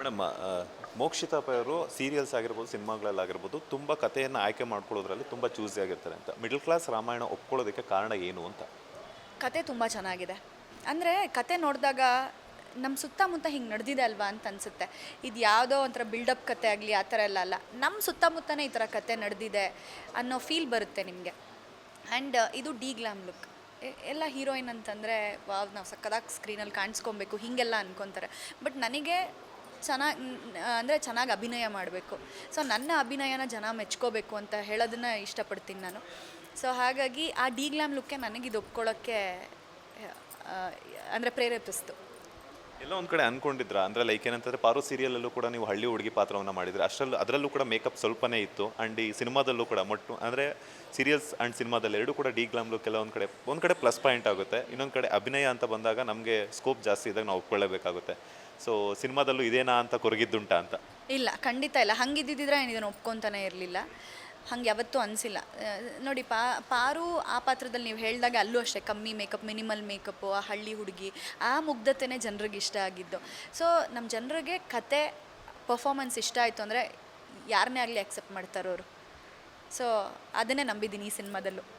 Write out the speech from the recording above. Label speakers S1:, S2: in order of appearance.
S1: Madam Mokshitha pi ಅವರು serials ಆಗಿರ್ಬೋದು ಸಿನಿಮಾಗಳಲ್ಲಾಗಿರ್ಬೋದು ತುಂಬ ಕಥೆಯನ್ನು ಆಯ್ಕೆ ಮಾಡ್ಕೊಳ್ಳೋದ್ರಲ್ಲಿ ತುಂಬ ಚೂಸಿ ಆಗಿರ್ತಾರೆ ಅಂತ ಮಿಡಲ್ ಕ್ಲಾಸ್ ರಾಮಾಯಣ ಒಪ್ಕೊಳ್ಳೋದಕ್ಕೆ ಕಾರಣ ಏನು ಅಂತ.
S2: ಕತೆ ತುಂಬ ಚೆನ್ನಾಗಿದೆ. ಅಂದರೆ ಕತೆ ನೋಡಿದಾಗ ನಮ್ಮ ಸುತ್ತಮುತ್ತ ಹಿಂಗೆ ನಡೆದಿದೆ ಅಲ್ವಾ ಅಂತ ಅನಿಸುತ್ತೆ. ಇದು ಯಾವುದೋ ಒಂಥರ ಬಿಲ್ಡಪ್ ಕತೆ ಆಗಲಿ ಆ ಥರ ಎಲ್ಲ ಅಲ್ಲ, ನಮ್ಮ ಸುತ್ತಮುತ್ತನೇ ಈ ಥರ ಕತೆ ನಡೆದಿದೆ ಅನ್ನೋ ಫೀಲ್ ಬರುತ್ತೆ ನಿಮಗೆ. ಆ್ಯಂಡ್ ಇದು ಡಿ ಗ್ಲಾಮ್ ಲುಕ್. ಎಲ್ಲ ಹೀರೋಯಿನ್ ಅಂತಂದರೆ ವಾವ್ ನಾವು ಸಕ್ಕದಾಗಿ ಸ್ಕ್ರೀನಲ್ಲಿ ಕಾಣಿಸ್ಕೊಬೇಕು ಹೀಗೆಲ್ಲ ಅನ್ಕೊತಾರೆ. ಬಟ್ ನನಗೆ ಚೆನ್ನಾಗಿ ಅಭಿನಯ ಮಾಡಬೇಕು. ಸೊ ನನ್ನ ಅಭಿನಯನ ಜನ ಮೆಚ್ಕೋಬೇಕು ಅಂತ ಹೇಳೋದನ್ನು ಇಷ್ಟಪಡ್ತೀನಿ ನಾನು. ಸೊ ಹಾಗಾಗಿ ಆ ಡಿ ಗ್ಲಾಮ್ ಲುಕ್ಕೆ ನನಗಿದು ಒಪ್ಕೊಳ್ಳೋಕ್ಕೆ ಅಂದರೆ ಪ್ರೇರೇಪಿಸ್ತು.
S1: ಎಲ್ಲ ಒಂದು ಕಡೆ ಅನ್ಕೊಂಡಿದ್ರ ಅಂದರೆ ಲೈಕ್ ಏನಂತಂದರೆ ಪಾರು ಸೀರಿಯಲಲ್ಲೂ ಕೂಡ ನೀವು ಹಳ್ಳಿ ಹುಡುಗಿ ಪಾತ್ರವನ್ನು ಮಾಡಿದರೆ ಅದರಲ್ಲೂ ಕೂಡ ಮೇಕಪ್ ಸ್ವಲ್ಪನೇ ಇತ್ತು. ಆ್ಯಂಡ್ ಈ ಸಿನಿಮಾದಲ್ಲೂ ಕೂಡ ಅಂದರೆ ಸೀರಿಯಲ್ಸ್ ಆ್ಯಂಡ್ ಸಿನಿಮಾದಲ್ಲಿ ಎರಡೂ ಕೂಡ ಡಿ ಗ್ಲಾಮ್ ಲುಕ್ ಎಲ್ಲ ಒಂದು ಕಡೆ ಪ್ಲಸ್ ಪಾಯಿಂಟ್ ಆಗುತ್ತೆ. ಇನ್ನೊಂದು ಕಡೆ ಅಭಿನಯ ಅಂತ ಬಂದಾಗ ನಮಗೆ ಸ್ಕೋಪ್ ಜಾಸ್ತಿ ಇದ್ದಾಗ ನಾವು ಒಪ್ಕೊಳ್ಳೇಬೇಕಾಗುತ್ತೆ. ಸೊ ಸಿನಿಮಾದಲ್ಲೂ ಇದೇನಾ ಅಂತ ಕೊರಗಿದ್ದುಂಟಾ ಅಂತ?
S2: ಇಲ್ಲ, ಖಂಡಿತ ಇಲ್ಲ. ಹಂಗಿದ್ದಿದ್ರೆ ನಾನು ಇದನ್ನು ಒಪ್ಕೊತಾನೆ ಇರಲಿಲ್ಲ. ಹಂಗೆ ಯಾವತ್ತೂ ಅನಿಸಿಲ್ಲ. ನೋಡಿ, ಪಾರು ಆ ಪಾತ್ರದಲ್ಲಿ ನೀವು ಹೇಳಿದಾಗ ಅಲ್ಲೂ ಅಷ್ಟೇ ಕಮ್ಮಿ ಮೇಕಪ್, ಮಿನಿಮಲ್ ಮೇಕಪ್ಪು, ಆ ಹಳ್ಳಿ ಹುಡುಗಿ, ಆ ಮುಗ್ಧತೆನೇ ಜನರಿಗೆ ಇಷ್ಟ ಆಗಿದ್ದು. ಸೊ ನಮ್ಮ ಜನರಿಗೆ ಕತೆ ಪರ್ಫಾರ್ಮೆನ್ಸ್ ಇಷ್ಟ ಆಯಿತು ಅಂದರೆ ಯಾರನ್ನೇ ಆಗಲಿ ಅಕ್ಸೆಪ್ಟ್ ಮಾಡ್ತಾರೋರು. ಸೊ ಅದನ್ನೇ ನಂಬಿದ್ದೀನಿ ಈ ಸಿನಿಮಾದಲ್ಲೂ.